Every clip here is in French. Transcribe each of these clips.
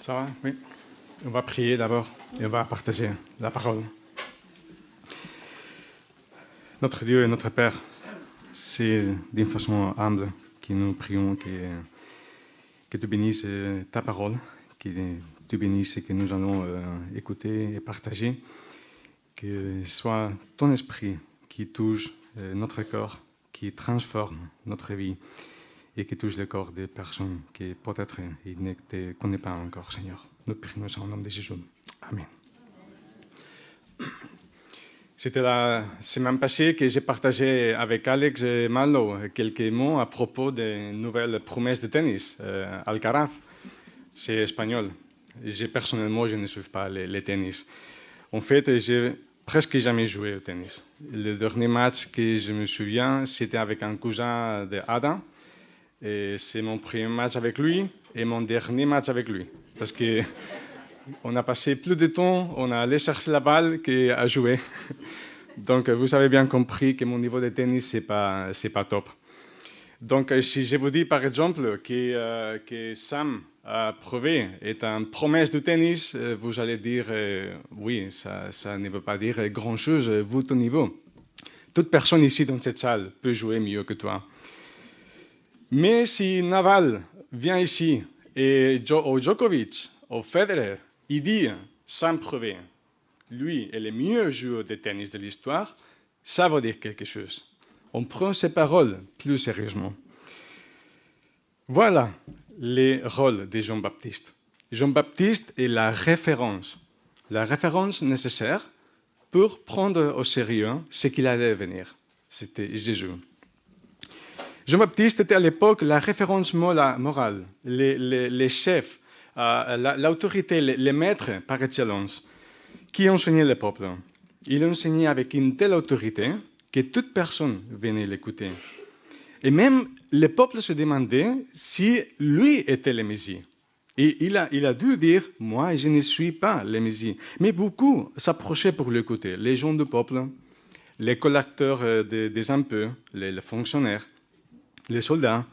Ça va? Oui. On va prier d'abord et on va partager la parole. Notre Dieu et notre Père, c'est d'une façon humble que nous prions que tu bénisses ta parole, que tu bénisses et que nous allons écouter et partager, que ce soit ton esprit qui touche notre corps, qui transforme notre vie et qui touche le corps des personnes qui peut-être ne te connaissent pas encore, Seigneur. Nous prions au nom de Jésus. Amen. C'était la semaine passée que j'ai partagé avec Alex et Malo quelques mots à propos des nouvelles promesses de tennis. Alcaraz, c'est espagnol. Personnellement, je ne suis pas le tennis. En fait, j'ai presque jamais joué au tennis. Le dernier match que je me souviens, c'était avec un cousin d'Adam. Et c'est mon premier match avec lui et mon dernier match avec lui. Parce qu'on a passé plus de temps, on a allé chercher la balle qu'à jouer. Donc, vous avez bien compris que mon niveau de tennis, c'est pas top. Donc, si je vous dis, par exemple, que Sam Prevet est une promesse de tennis, vous allez dire, oui, ça ne veut pas dire grand-chose, vu ton niveau. Toute personne ici dans cette salle peut jouer mieux que toi. Mais si Nadal vient ici, et Djokovic, ou Federer, il dit Sam Prevet, lui est le meilleur joueur de tennis de l'histoire, ça veut dire quelque chose. On prend ses paroles plus sérieusement. Voilà les rôles de Jean-Baptiste. Jean-Baptiste est la référence nécessaire pour prendre au sérieux ce qu'il allait venir. C'était Jésus. Jean-Baptiste était à l'époque la référence morale, les chefs, l'autorité, les maîtres par excellence, qui enseignait le peuple. Il enseignait avec une telle autorité que toute personne venait l'écouter. Et même le peuple se demandait si lui était le Messie. Et il a dû dire, moi je ne suis pas le Messie. Mais beaucoup s'approchaient pour l'écouter, les gens du peuple, les collecteurs des impôts, les fonctionnaires, les soldats,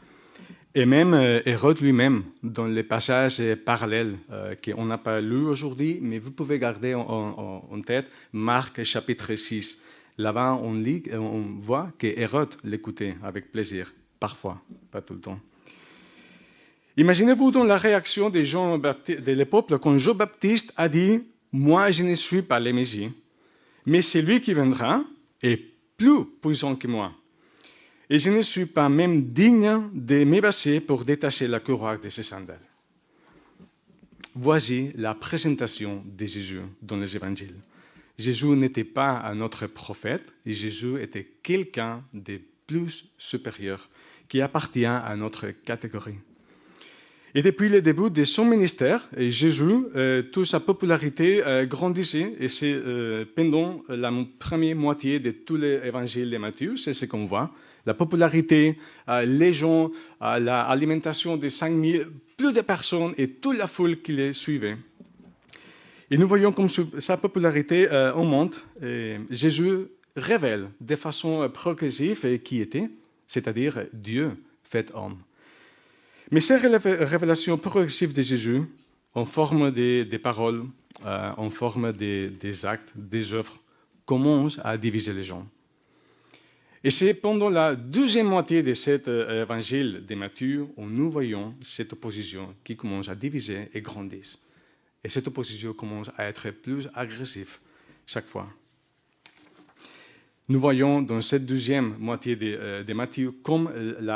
et même Hérode lui-même, dans les passages parallèles qu'on n'a pas lus aujourd'hui, mais vous pouvez garder en tête Marc chapitre 6. Là-bas, on voit que Hérode l'écoutait avec plaisir, parfois, pas tout le temps. Imaginez-vous dans la réaction des gens de l'époque quand Jean-Baptiste a dit « Moi, je ne suis pas le Messie, mais celui qui viendra est plus puissant que moi. » Et je ne suis pas même digne de m'ébasser pour détacher la couronne de ses sandales. Voici la présentation de Jésus dans les évangiles. Jésus n'était pas un autre prophète, et Jésus était quelqu'un de plus supérieur qui appartient à notre catégorie. Et depuis le début de son ministère, Jésus, toute sa popularité grandissait, et c'est pendant la première moitié de tous les évangiles de Matthieu, c'est ce qu'on voit. La popularité, les gens, l'alimentation de 5000, plus de personnes et toute la foule qui les suivait. Et nous voyons comme sa popularité augmente. Jésus révèle de façon progressive qui était, c'est-à-dire Dieu fait homme. Mais ces révélations progressives de Jésus, en forme des paroles, en forme des actes, des œuvres, commencent à diviser les gens. Et c'est pendant la deuxième moitié de cet évangile de Matthieu où nous voyons cette opposition qui commence à diviser et grandir. Et cette opposition commence à être plus agressive chaque fois. Nous voyons dans cette deuxième moitié de Matthieu comme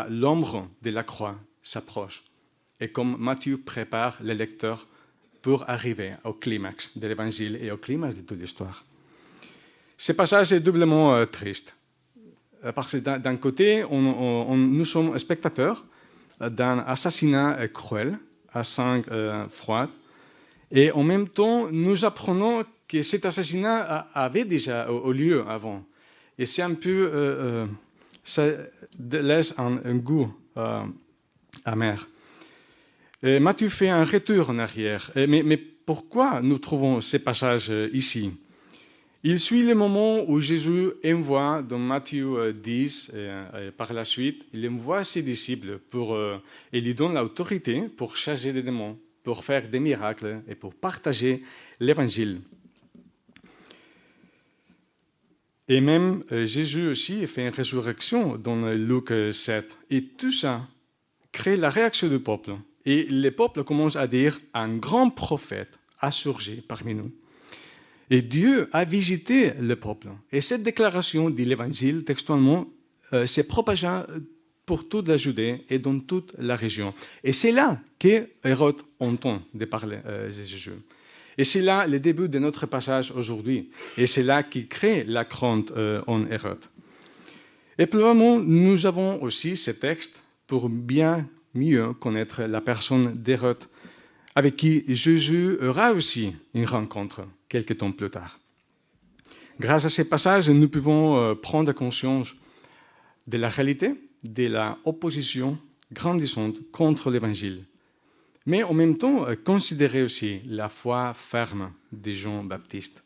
l'ombre de la croix s'approche et comme Matthieu prépare les lecteurs pour arriver au climax de l'évangile et au climax de toute l'histoire. Ce passage est doublement triste. Parce que d'un côté, nous sommes spectateurs d'un assassinat cruel, à sang froid, et en même temps, nous apprenons que cet assassinat avait déjà eu lieu avant. Et c'est un peu, ça laisse un goût amer. Et Matthieu fait un retour en arrière. Mais pourquoi nous trouvons ces passages ici ? Il suit le moment où Jésus envoie, dans Matthieu 10, et par la suite, il envoie ses disciples et lui donne l'autorité pour chasser des démons, pour faire des miracles et pour partager l'Évangile. Et même Jésus aussi fait une résurrection dans Luc 7. Et tout ça crée la réaction du peuple. Et le peuple commence à dire « un grand prophète a surgi parmi nous ». Et Dieu a visité le peuple. Et cette déclaration de l'Évangile, textuellement, s'est propagée pour toute la Judée et dans toute la région. Et c'est là qu'Hérode entend de parler de Jésus. Et c'est là le début de notre passage aujourd'hui. Et c'est là qu'il crée la crainte en Hérode. Et probablement, nous avons aussi ce texte pour bien mieux connaître la personne d'Hérode, avec qui Jésus aura aussi une rencontre quelques temps plus tard. Grâce à ces passages, nous pouvons prendre conscience de la réalité, de la opposition grandissante contre l'Évangile, mais en même temps considérer aussi la foi ferme de Jean-Baptiste.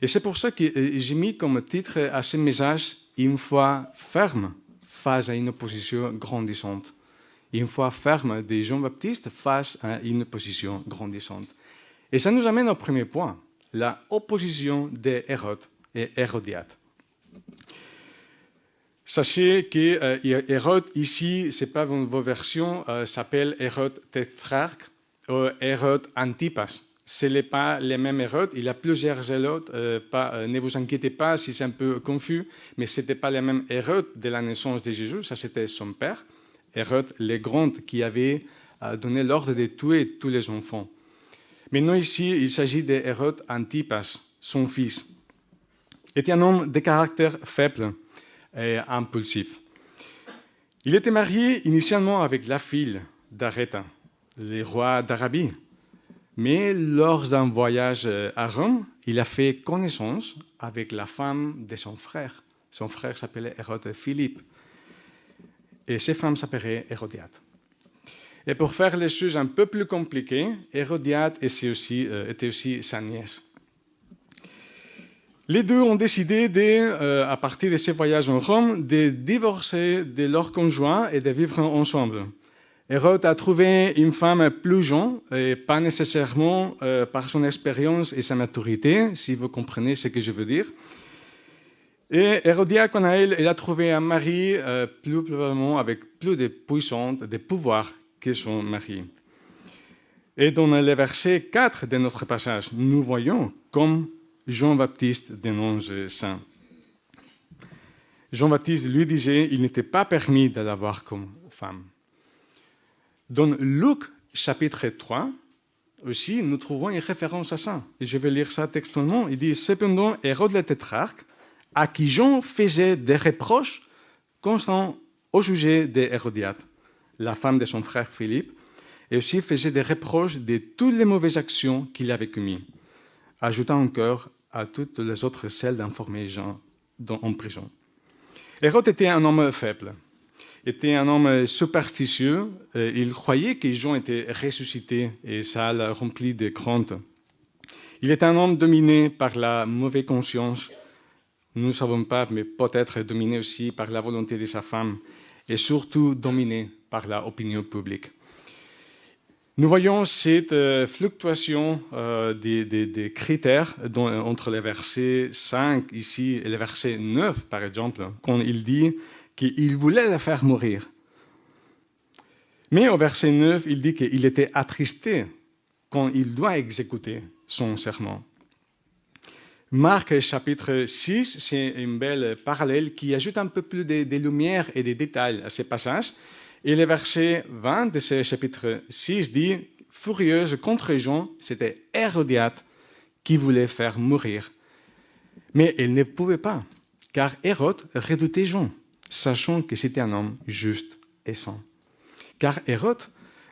Et c'est pour ça que j'ai mis comme titre à ce message « Une foi ferme face à une opposition grandissante ». Une foi ferme de Jean-Baptiste face à une opposition grandissante. Et ça nous amène au premier point, la opposition d'Hérode et Hérodiade. Sachez que Hérode, ici, ce n'est pas dans vos versions, s'appelle Hérode tétrarque ou Hérode Antipas. Ce n'est pas les mêmes Hérodes, il y a plusieurs Hérodes, ne vous inquiétez pas si c'est un peu confus, mais ce n'était pas les mêmes Hérodes de la naissance de Jésus, ça c'était son père, Hérode le Grand, qui avait donné l'ordre de tuer tous les enfants. Maintenant ici, il s'agit d'Hérode Antipas, son fils. Il était un homme de caractère faible et impulsif. Il était marié initialement avec la fille d'Aréta, le roi d'Arabie. Mais lors d'un voyage à Rome, il a fait connaissance avec la femme de son frère. Son frère s'appelait Hérode Philippe. Et cette femme s'appelait Hérodiade. Et pour faire les choses un peu plus compliquées, Hérodiade était aussi sa nièce. Les deux ont décidé, à partir de ces voyages en Rome, de divorcer de leur conjoint et de vivre ensemble. Hérode a trouvé une femme plus jeune, et pas nécessairement par son expérience et sa maturité, si vous comprenez ce que je veux dire. Et Hérodiade, quant à elle a trouvé un mari plus probablement avec plus de puissance, de pouvoir que son mari. Et dans le verset 4 de notre passage, nous voyons comme Jean-Baptiste dénonce ça. Jean-Baptiste lui disait qu'il n'était pas permis de l'avoir comme femme. Dans Luc chapitre 3, aussi, nous trouvons une référence à ça. Et je vais lire ça textuellement. Il dit « Cependant, Hérode le tétrarque, à qui Jean faisait des reproches constants au sujet d'Hérodiade, la femme de son frère Philippe, et aussi faisait des reproches de toutes les mauvaises actions qu'il avait commises, ajoutant encore à toutes les autres celles d'informer Jean en prison. » Hérode était un homme faible. Était un homme superstitieux. Il croyait que Jean était ressuscité et ça l'a rempli de crainte. Il est un homme dominé par la mauvaise conscience. Nous ne savons pas, mais peut-être dominé aussi par la volonté de sa femme et surtout dominé par l'opinion publique. Nous voyons cette fluctuation des critères entre les versets 5 ici et le verset 9, par exemple, quand il dit qu'il voulait le faire mourir. Mais au verset 9, il dit qu'il était attristé quand il doit exécuter son serment. Marc chapitre 6, c'est une belle parallèle qui ajoute un peu plus de lumière et de détails à ce passage. Et le verset 20 de ce chapitre 6 dit « Furieuse contre Jean, c'était Hérodiade qui voulait faire mourir. Mais elle ne pouvait pas, car Hérode redoutait Jean, sachant que c'était un homme juste et saint. Car Hérode,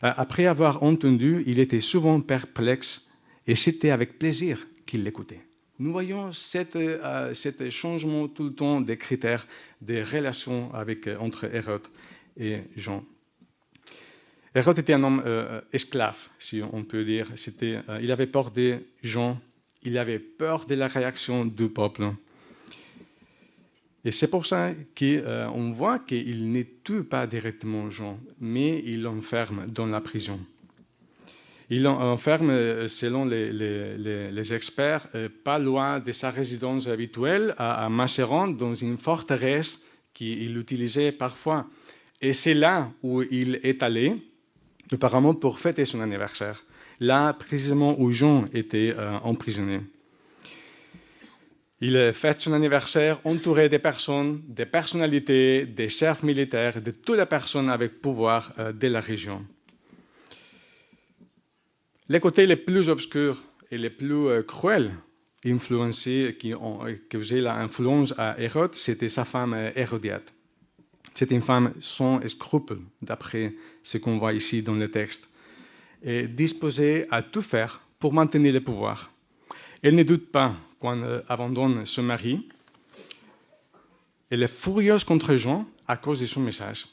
après avoir entendu, il était souvent perplexe et c'était avec plaisir qu'il l'écoutait. » Nous voyons cet changement tout le temps des critères, des relations entre Hérode et Jean. Hérode était un homme esclave, si on peut dire. Il avait peur de Jean, il avait peur de la réaction du peuple. Et c'est pour ça qu'on voit qu'il ne tue pas directement Jean, mais il l'enferme dans la prison. Il enferme, selon les experts, pas loin de sa résidence habituelle à Macéron, dans une forteresse qu'il utilisait parfois. Et c'est là où il est allé, apparemment pour fêter son anniversaire. Là, précisément où Jean était emprisonné. Il fête son anniversaire entouré des personnes, des personnalités, des chefs militaires, de toutes les personnes avec pouvoir de la région. Les côtés les plus obscurs et les plus cruels qui faisaient l'influence à Hérode, c'était sa femme Hérodiade. C'était une femme sans scrupules, d'après ce qu'on voit ici dans le texte, et disposée à tout faire pour maintenir le pouvoir. Elle ne doute pas quand elle abandonne son mari. Elle est furieuse contre Jean à cause de son message.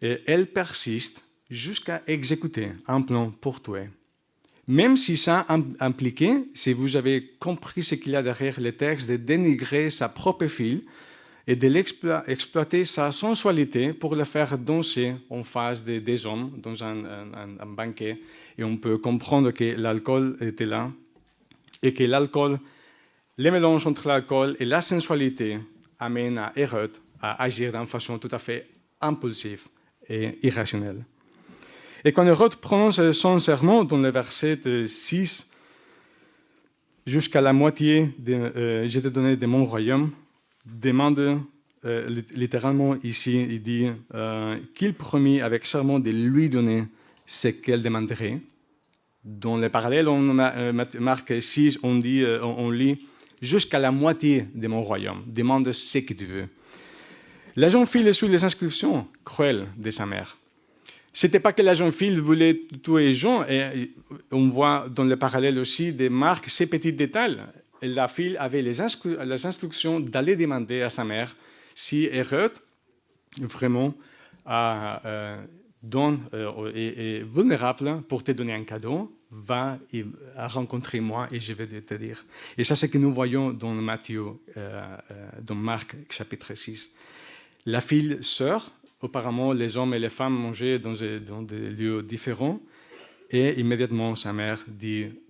Et elle persiste jusqu'à exécuter un plan pour tuer. Même si ça impliquait, si vous avez compris ce qu'il y a derrière le texte, de dénigrer sa propre fille et de l'exploiter sa sensualité pour le faire danser en face des hommes dans un banquet. Et on peut comprendre que l'alcool était là et que l'alcool, le mélange entre l'alcool et la sensualité amène à Hérode à agir d'une façon tout à fait impulsive et irrationnelle. Et quand Hérode prononce son sermon dans le verset 6, jusqu'à la moitié, je t'ai donné de mon royaume, demande littéralement ici, il dit qu'il promit avec serment de lui donner ce qu'elle demanderait. Dans le parallèle, en Marc 6, on lit jusqu'à la moitié de mon royaume, demande ce que tu veux. La jeune fille suit les instructions cruelles de sa mère. Ce n'était pas que la jeune fille voulait tuer Jean, et on voit dans le parallèle aussi de Marc ces petits détails. La fille avait les instructions d'aller demander à sa mère si Hérode vraiment est vulnérable pour te donner un cadeau, va rencontrer moi et je vais te dire. Et ça, c'est ce que nous voyons dans dans Marc chapitre 6. La fille sort, apparemment les hommes et les femmes mangeaient dans des lieux différents, et immédiatement sa mère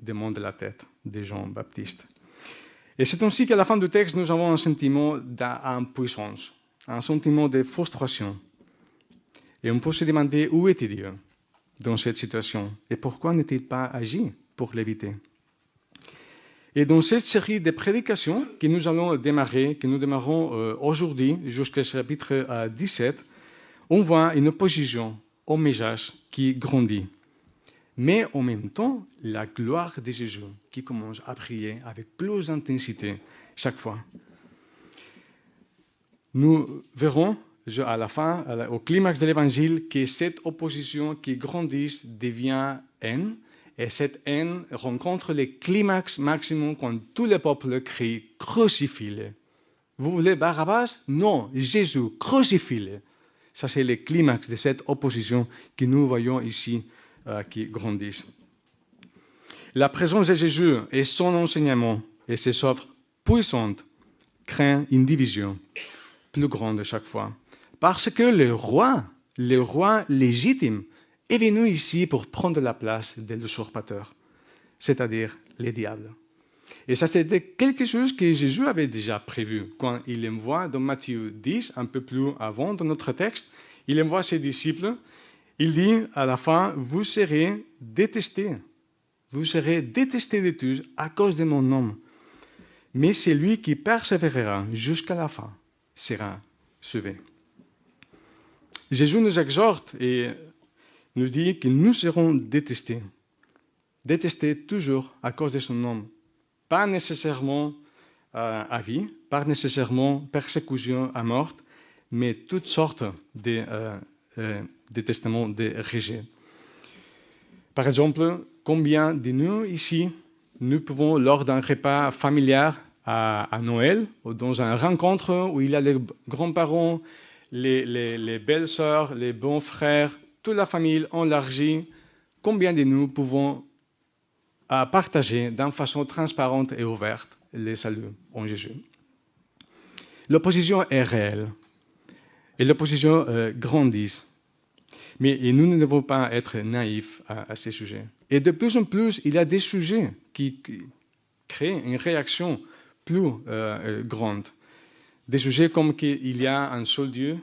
demande la tête de Jean-Baptiste. Et c'est ainsi qu'à la fin du texte, nous avons un sentiment d'impuissance, un sentiment de frustration. Et on peut se demander où était Dieu dans cette situation et pourquoi n'a-t-il pas agi pour l'éviter. Et dans cette série de prédications que nous allons démarrer, que nous démarrons aujourd'hui jusqu'au chapitre 17, on voit une opposition au message qui grandit. Mais en même temps, la gloire de Jésus qui commence à briller avec plus d'intensité chaque fois. Nous verrons à la fin, au climax de l'évangile, que cette opposition qui grandit devient haine, et cette haine rencontre le climax maximum quand tout le peuple crie « Crucifie-le ». Vous voulez Barabbas? Non, Jésus, crucifie-le. Ça, c'est le climax de cette opposition que nous voyons ici, qui grandissent. La présence de Jésus et son enseignement et ses œuvres puissantes créent une division plus grande chaque fois. Parce que le roi légitime, est venu ici pour prendre la place de l'usurpateur, c'est-à-dire les diables. Et ça, c'était quelque chose que Jésus avait déjà prévu quand il envoie dans Matthieu 10, un peu plus avant dans notre texte, il envoie ses disciples. Il dit à la fin, vous serez détestés de tous à cause de mon nom. Mais celui qui persévérera jusqu'à la fin sera sauvé. Jésus nous exhorte et nous dit que nous serons détestés. Détestés toujours à cause de son nom. Pas nécessairement à vie, pas nécessairement persécution à mort, mais toutes sortes de testaments de rejet. Par exemple, combien de nous ici, nous pouvons, lors d'un repas familial à Noël, ou dans une rencontre où il y a les grands-parents, les belles-sœurs, les bons frères, toute la famille élargie, combien de nous pouvons partager d'une façon transparente et ouverte le salut en Jésus. L'opposition est réelle et l'opposition grandit. Mais nous ne devons pas être naïfs à ces sujets. Et de plus en plus, il y a des sujets qui créent une réaction plus grande. Des sujets comme qu'il y a un seul Dieu,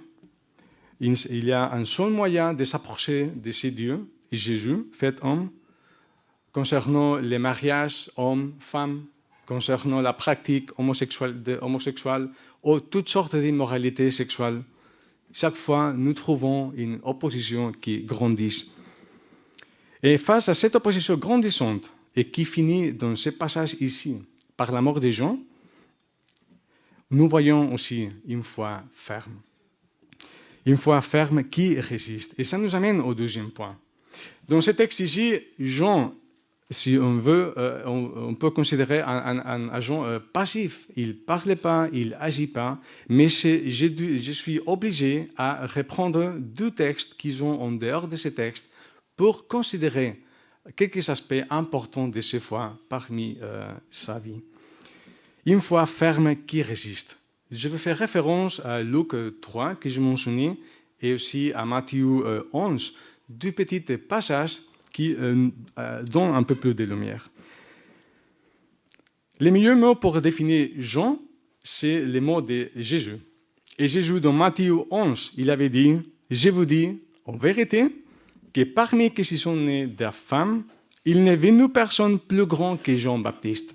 il y a un seul moyen de s'approcher de ces dieux, Jésus, fait homme, concernant les mariages hommes-femmes, concernant la pratique homosexuelle ou toutes sortes d'immoralités sexuelles. Chaque fois, nous trouvons une opposition qui grandit. Et face à cette opposition grandissante, et qui finit dans ce passage ici, par la mort des gens, nous voyons aussi une foi ferme. Une foi ferme qui résiste. Et ça nous amène au deuxième point. Dans ce texte ici, Jean, si on veut, on peut considérer un agent passif. Il ne parle pas, il n'agit pas, mais je suis obligé à reprendre deux textes qui sont en dehors de ce texte pour considérer quelques aspects importants de cette foi parmi sa vie. Une foi ferme qui résiste. Je vais faire référence à Luc 3, que je mentionnais, et aussi à Matthieu 11, deux petits passages qui donnent un peu plus de lumière. Le meilleur mot pour définir Jean, c'est le mot de Jésus. Et Jésus, dans Matthieu 11, il avait dit, « Je vous dis, en vérité, que parmi ceux qui sont nés de la femme, il n'est venu personne plus grand que Jean-Baptiste. »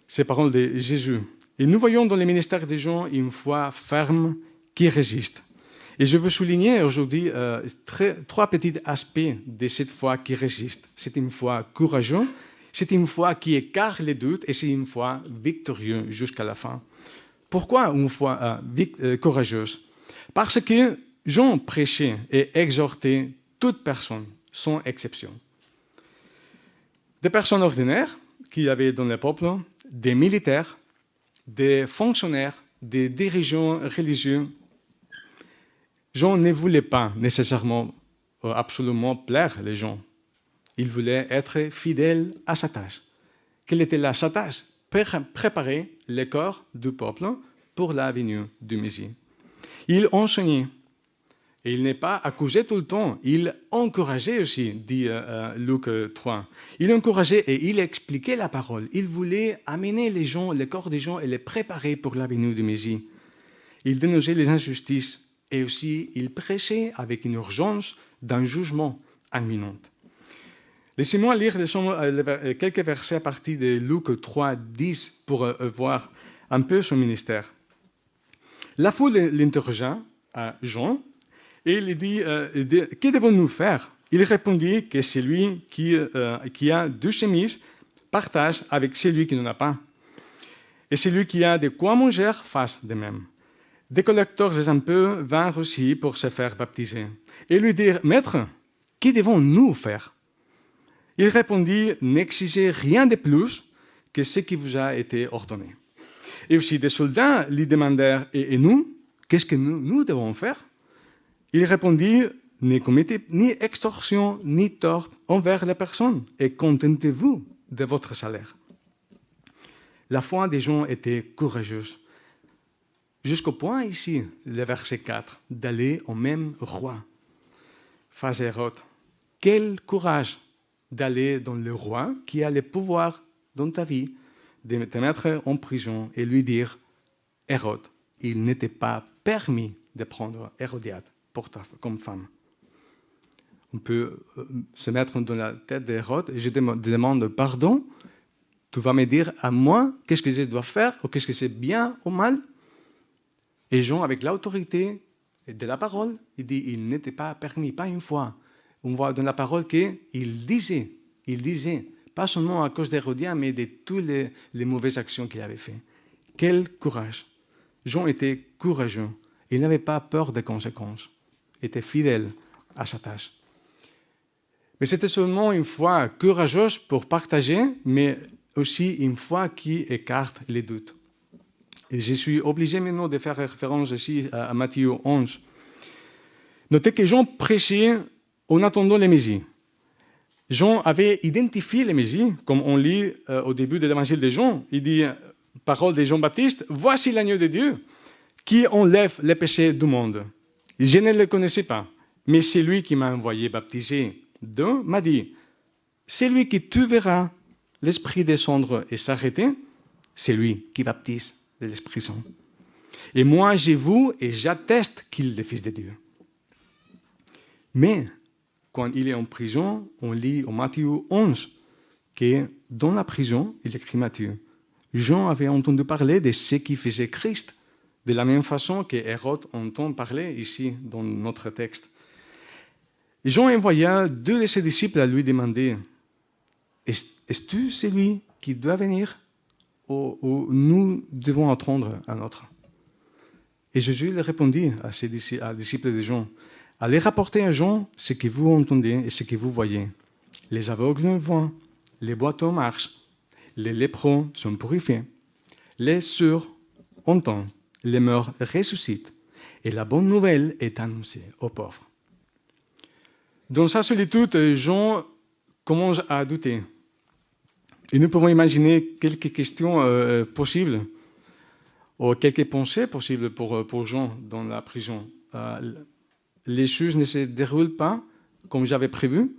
Ces paroles de Jésus. Et nous voyons dans le ministère de Jean une foi ferme qui résiste. Et je veux souligner aujourd'hui trois petits aspects de cette foi qui résiste. C'est une foi courageuse, c'est une foi qui écarte les doutes et c'est une foi victorieuse jusqu'à la fin. Pourquoi une foi courageuse? Parce que Jean prêchait et exhortait toute personne, sans exception. Des personnes ordinaires qu'il y avait dans le peuple, des militaires, des fonctionnaires, des dirigeants religieux. Jean ne voulait pas nécessairement, absolument plaire les gens. Il voulait être fidèle à sa tâche. Quelle était sa tâche? Préparer le corps du peuple pour la venue du Messie. Il enseignait. Et il n'est pas accusé tout le temps. Il encourageait aussi, dit Luc 3. Il encourageait et il expliquait la parole. Il voulait amener les gens, le corps des gens et les préparer pour la venue du Messie. Il dénonçait les injustices et aussi il prêchait avec une urgence d'un jugement imminent. Laissez-moi lire quelques versets à partir de Luc 3, 10 pour voir un peu son ministère. La foule l'interrogea à Jean. Et il dit, que devons-nous faire? Il répondit que celui qui a deux chemises partage avec celui qui n'en a pas. Et celui qui a de quoi manger fasse de même. Des collecteurs d'impôts vinrent aussi pour se faire baptiser. Et lui dirent, Maître, que devons-nous faire? Il répondit, n'exigez rien de plus que ce qui vous a été ordonné. Et aussi des soldats lui demandèrent, et nous, qu'est-ce que nous devons faire? Il répondit, ne commettez ni extorsion ni tort envers les personnes et contentez-vous de votre salaire. La foi des gens était courageuse. Jusqu'au point ici, le verset 4, d'aller au même roi, face à Hérode. Quel courage d'aller dans le roi qui a le pouvoir dans ta vie, de te mettre en prison et lui dire, Hérode, il n'était pas permis de prendre Hérodiade comme femme. On peut se mettre dans la tête d'Hérode et je demande pardon. Tu vas me dire à moi qu'est-ce que je dois faire ou qu'est-ce que c'est bien ou mal. Et Jean, avec l'autorité de la parole, il dit il n'était pas permis, pas une fois. On voit dans la parole qu'il disait, pas seulement à cause d'Hérodiade, mais de toutes les mauvaises actions qu'il avait faites. Quel courage! Jean était courageux. Il n'avait pas peur des conséquences. Il était fidèle à sa tâche. Mais c'était seulement une foi courageuse pour partager, mais aussi une foi qui écarte les doutes. Et je suis obligé maintenant de faire référence ici à Matthieu 11. Notez que Jean prêchait en attendant le Messie. Jean avait identifié le Messie, comme on lit au début de l'évangile de Jean. Il dit, parole de Jean-Baptiste, « Voici l'agneau de Dieu qui enlève les péchés du monde. » Je ne le connaissais pas. Mais c'est lui qui m'a envoyé baptiser. Donc, m'a dit, celui que tu verras l'Esprit descendre et s'arrêter, c'est lui qui baptise de l'Esprit Saint. Et moi, j'ai vu et j'atteste qu'il est le Fils de Dieu. Mais, quand il est en prison, on lit au Matthieu 11 que dans la prison, il écrit Matthieu, Jean avait entendu parler de ce qui faisait Christ, de la même façon que Hérode entend parler ici dans notre texte. Et Jean envoya 2 de ses disciples à lui demander, est-ce celui qui doit venir ou nous devons attendre un autre? Et Jésus lui répondit à ses disciples de Jean, allez rapporter à Jean ce que vous entendez et ce que vous voyez. Les aveugles voient, les boiteux marchent, les lépreux sont purifiés, les sourds entendent, les morts ressuscitent, et la bonne nouvelle est annoncée aux pauvres. Dans sa solitude, Jean commence à douter. Et nous pouvons imaginer quelques questions possibles, ou quelques pensées possibles pour Jean dans la prison. Les choses ne se déroulent pas comme j'avais prévu.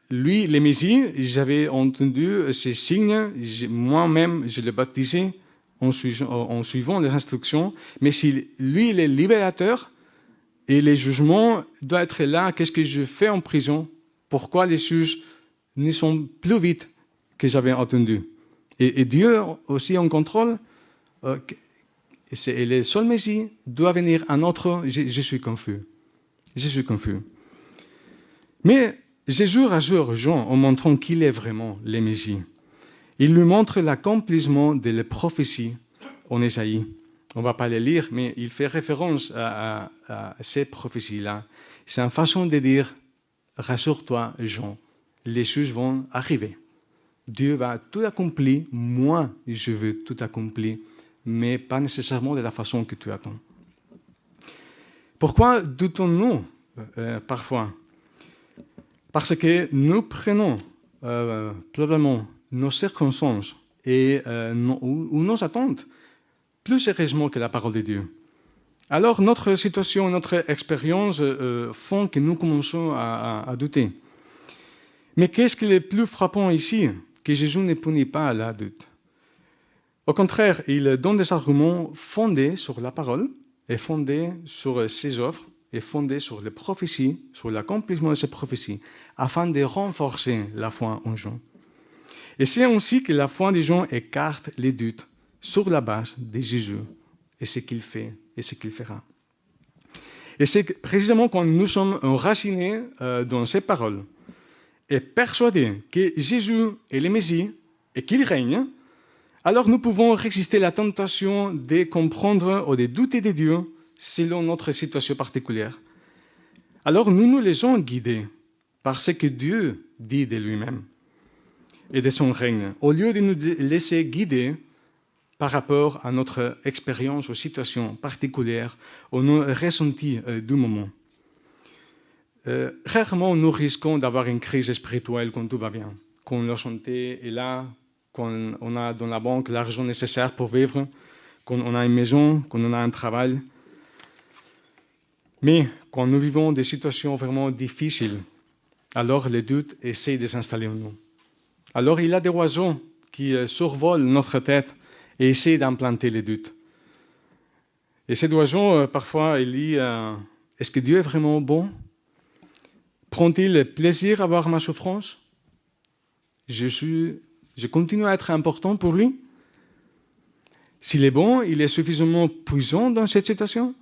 Lui, le Messie, j'avais entendu ces signes, moi-même, je l'ai baptisé en suivant les instructions. Mais si lui, il est libérateur, et les jugements doivent être là, qu'est-ce que je fais en prison? Pourquoi les choses ne sont plus vite que j'avais entendu? Et Dieu aussi en contrôle. Et le seul Messie doit venir un autre. Je suis confus. Je suis confus. Mais Jésus rassure Jean en montrant qu'il est vraiment le Messie. Il lui montre l'accomplissement de la prophétie en Ésaïe. On ne va pas les lire, mais il fait référence à ces prophéties-là. C'est une façon de dire, rassure-toi Jean, les choses vont arriver. Dieu va tout accomplir, moi je veux tout accomplir, mais pas nécessairement de la façon que tu attends. Pourquoi doutons-nous parfois? Parce que nous prenons probablement nos circonstances ou nos attentes plus sérieusement que la parole de Dieu. Alors notre situation, notre expérience font que nous commençons à douter. Mais qu'est-ce qui est le plus frappant ici? Que Jésus ne punit pas la doute. Au contraire, il donne des arguments fondés sur la parole et fondés sur ses œuvres et fondés sur les prophéties, sur l'accomplissement de ces prophéties, afin de renforcer la foi en Jean. Et c'est ainsi que la foi des gens écarte les doutes sur la base de Jésus et ce qu'il fait et ce qu'il fera. Et c'est précisément quand nous sommes enracinés dans ces paroles et persuadés que Jésus est le Messie et qu'il règne, alors nous pouvons résister à la tentation de comprendre ou de douter de Dieu selon notre situation particulière. Alors nous nous laissons guider par ce que Dieu dit de lui-même et de son règne, au lieu de nous laisser guider par rapport à notre expérience ou situation particulière ou nos ressentis du moment. Rarement nous risquons d'avoir une crise spirituelle quand tout va bien, quand la santé est là, quand on a dans la banque l'argent nécessaire pour vivre, quand on a une maison, quand on a un travail. Mais quand nous vivons des situations vraiment difficiles, alors les doutes essaient de s'installer en nous. Alors il y a des oiseaux qui survolent notre tête et essaient d'implanter les doutes. Et ces oiseaux, parfois, ils disent est-ce que Dieu est vraiment bon? Prend-il plaisir à voir ma souffrance? Je continue à être important pour lui? S'il est bon, il est suffisamment puissant dans cette situation?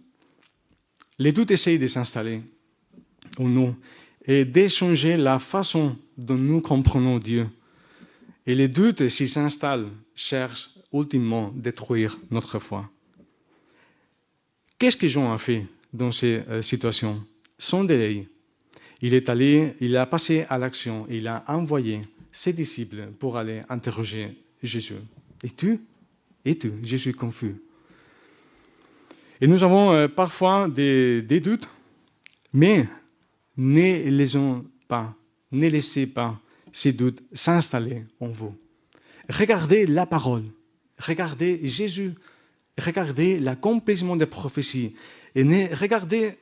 Les doutes essayent de s'installer en nous et d'échanger la façon dont nous comprenons Dieu. Et les doutes, s'ils s'installent, cherchent ultimement à détruire notre foi. Qu'est-ce que Jean a fait dans ces situations? Sans délai, il a passé à l'action, il a envoyé ses disciples pour aller interroger Jésus. Et tu, je suis confus. Et nous avons parfois des doutes, mais ne laissez pas ces doutes s'installer en vous. Regardez la parole, regardez Jésus, regardez l'accomplissement des prophéties et regardez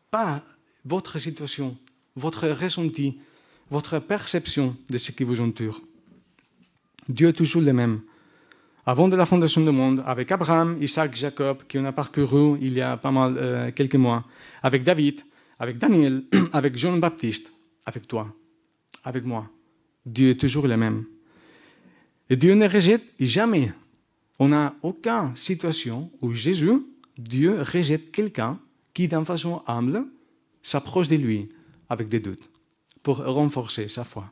pas votre situation, votre ressenti, votre perception de ce qui vous entoure. Dieu est toujours le même. Avant de la fondation du monde, avec Abraham, Isaac, Jacob, qui on a parcouru il y a pas mal, quelques mois, avec David, avec Daniel, avec Jean-Baptiste, avec toi, avec moi. Dieu est toujours le même. Et Dieu ne rejette jamais. On n'a aucune situation où Jésus, Dieu, rejette quelqu'un qui, d'une façon humble, s'approche de lui avec des doutes pour renforcer sa foi.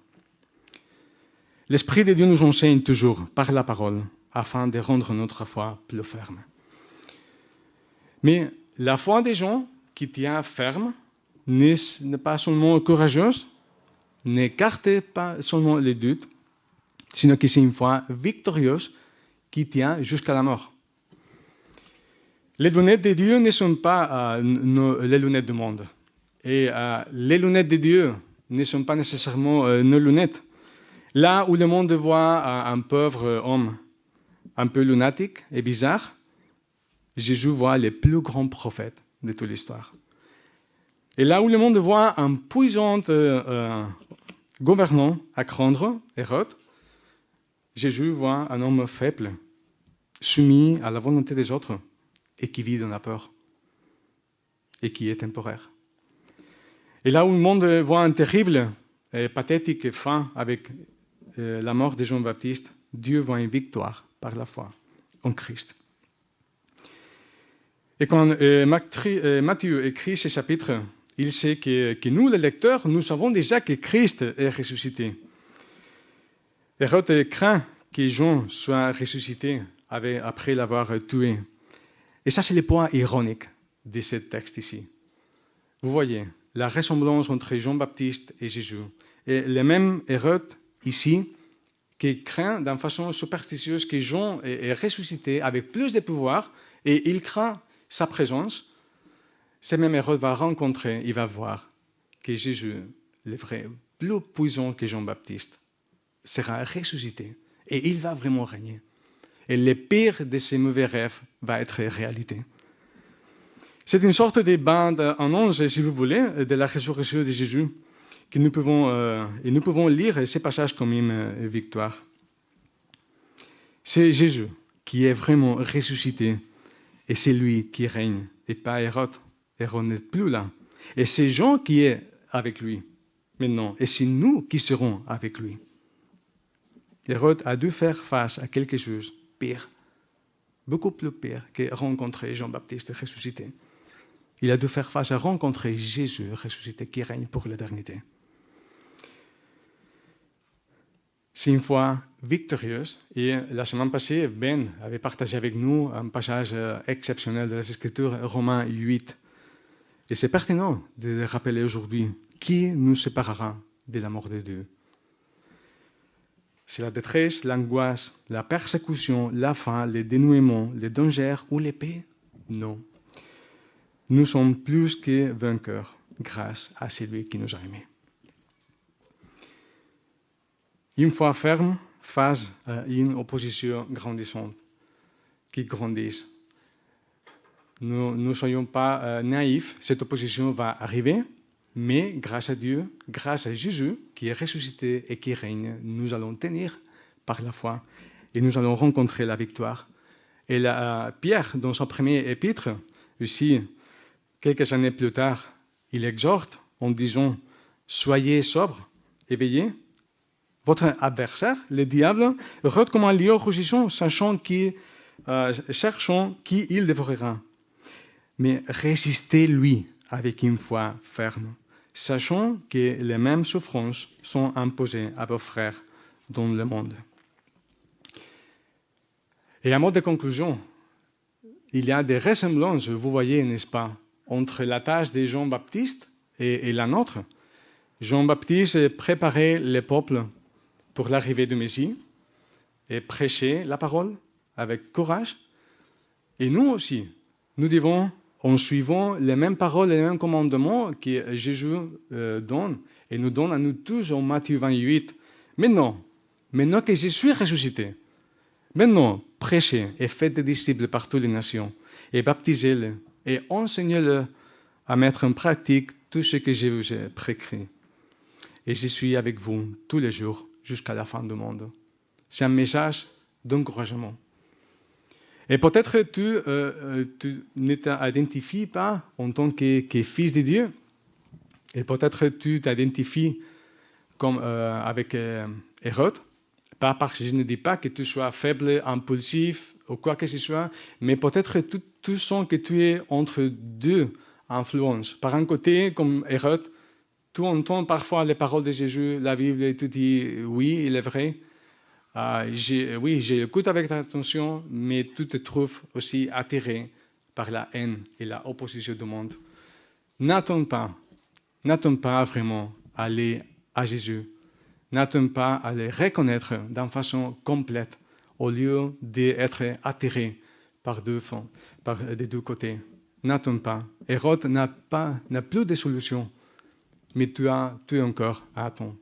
L'Esprit de Dieu nous enseigne toujours par la parole afin de rendre notre foi plus ferme. Mais la foi des gens qui tient ferme n'est pas seulement courageuse, n'écarte pas seulement les doutes, sinon que c'est une foi victorieuse qui tient jusqu'à la mort. Les lunettes de Dieu ne sont pas les lunettes du monde. Et les lunettes de Dieu ne sont pas nécessairement nos lunettes. Là où le monde voit un pauvre homme un peu lunatique et bizarre, Jésus voit les plus grands prophètes de toute l'histoire. Et là où le monde voit un puissant gouvernant à craindre, Hérode, Jésus voit un homme faible, soumis à la volonté des autres et qui vit dans la peur et qui est temporaire. Et là où le monde voit un terrible et pathétique fin avec la mort de Jean-Baptiste, Dieu voit une victoire par la foi en Christ. Et quand Matthieu écrit ce chapitre, il sait que nous, les lecteurs, nous savons déjà que Christ est ressuscité. Hérode craint que Jean soit ressuscité après l'avoir tué. Et ça, c'est le point ironique de ce texte ici. Vous voyez la ressemblance entre Jean-Baptiste et Jésus. Et le même Hérode ici, qui craint d'une façon superstitieuse que Jean est ressuscité avec plus de pouvoir et il craint sa présence, ce même Hérode va rencontrer, il va voir que Jésus, le vrai, plus puissant que Jean-Baptiste, sera ressuscité et il va vraiment régner. Et le pire de ces mauvais rêves va être réalité. C'est une sorte de bande-annonce, si vous voulez, de la résurrection de Jésus, que nous pouvons lire ces passages comme une victoire. C'est Jésus qui est vraiment ressuscité et c'est lui qui règne et pas Hérode. Hérode n'est plus là. Et c'est Jean qui est avec lui maintenant et c'est nous qui serons avec lui. Hérode a dû faire face à quelque chose de pire, beaucoup plus pire que rencontrer Jean-Baptiste ressuscité. Il a dû faire face à rencontrer Jésus ressuscité qui règne pour l'éternité. C'est une foi victorieuse et la semaine passée, Ben avait partagé avec nous un passage exceptionnel de la Écriture, Romains 8. Et c'est pertinent de le rappeler aujourd'hui. Qui nous séparera de l'amour de Dieu? C'est la détresse, l'angoisse, la persécution, la faim, le dénouement, le danger ou l'épée? Non. Nous sommes plus que vainqueurs grâce à celui qui nous a aimés. Une foi ferme face à une opposition grandissante qui grandisse. Nous ne soyons pas naïfs, cette opposition va arriver, mais grâce à Dieu, grâce à Jésus qui est ressuscité et qui règne, nous allons tenir par la foi et nous allons rencontrer la victoire. Et Pierre, dans son premier épître, aussi, quelques années plus tard, il exhorte en disant « Soyez sobres, éveillés. Votre adversaire, le diable, rôde comme un lion rugissant, cherchant qui il dévorera. Mais résistez-lui avec une foi ferme, sachant que les mêmes souffrances sont imposées à vos frères dans le monde. » Et à mot de conclusion, il y a des ressemblances, vous voyez, n'est-ce pas, entre la tâche de Jean-Baptiste et la nôtre. Jean-Baptiste préparait le peuple pour l'arrivée du Messie et prêchait la parole avec courage. Et nous aussi, nous devons, en suivant les mêmes paroles et les mêmes commandements que Jésus donne, et nous donne à nous tous en Matthieu 28. Maintenant que je suis ressuscité, maintenant, prêchez et faites des disciples par toutes les nations et baptisez-les et enseignez-les à mettre en pratique tout ce que je vous ai prescrit. Et je suis avec vous tous les jours jusqu'à la fin du monde. C'est un message d'encouragement. Et peut-être tu ne t'identifies pas en tant que fils de Dieu. Et peut-être tu t'identifies comme avec Hérode. Pas parce que je ne dis pas que tu sois faible, impulsif ou quoi que ce soit, mais peut-être tu sens que tu es entre deux influences. Par un côté, comme Hérode, tu entends parfois les paroles de Jésus, la Bible, et tu dis oui, il est vrai. Oui, j'écoute avec attention, mais tu te trouves aussi attiré par la haine et la opposition du monde. N'attends pas vraiment à aller à Jésus. N'attends pas à le reconnaître d'une façon complète au lieu d'être attiré par des deux côtés. N'attends pas. Hérode n'a plus de solution, mais tu es encore à attendre.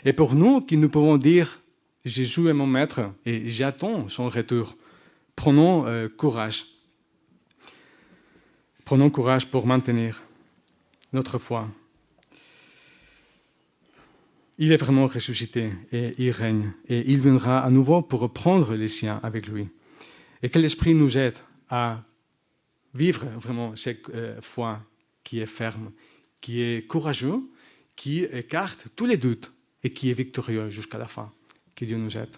Et pour nous qui nous pouvons dire Jésus est mon maître et j'attends son retour, prenons courage. Prenons courage pour maintenir notre foi. Il est vraiment ressuscité et il règne. Et il viendra à nouveau pour reprendre les siens avec lui. Et que l'Esprit nous aide à vivre vraiment cette foi qui est ferme, qui est courageuse, qui écarte tous les doutes et qui est victorieux jusqu'à la fin. Que Dieu nous aide.